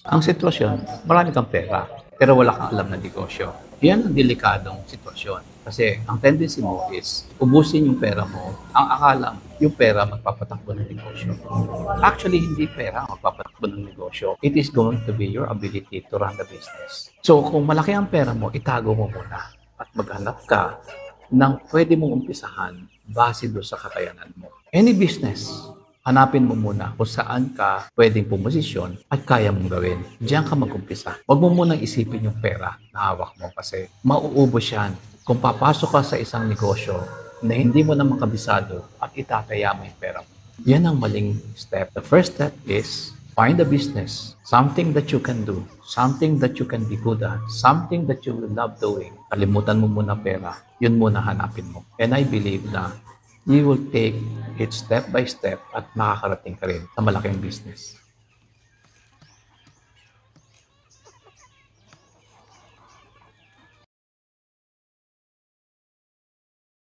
Ang sitwasyon, marami kang pera, pero wala kang alam na negosyo. Yan ang delikadong sitwasyon. Kasi ang tendency mo is ubusin yung pera mo. Ang akala mo, yung pera magpapatakbo ng negosyo. Actually, hindi pera ang magpapatakbo ng negosyo. It is going to be your ability to run the business. So, kung malaki ang pera mo, itago mo muna at maghanap ka ng pwede mong umpisahan base doon sa kakayanan mo. Any business, hanapin mo muna kung saan ka pwedeng pumosisyon at kaya mong gawin. Diyan ka mag-umpisa. Huwag mo munang isipin yung pera na hawak mo kasi mauubos yan kung papasok ka sa isang negosyo na hindi mo naman kabisado at itataya mo yung pera mo. Yan ang maling step. The first step is find a business, something that you can do, something that you can be good at, something that you will love doing. Kalimutan mo muna pera. Yun muna hanapin mo. And I believe na you will take it step by step at makakarating ka rin sa malaking business.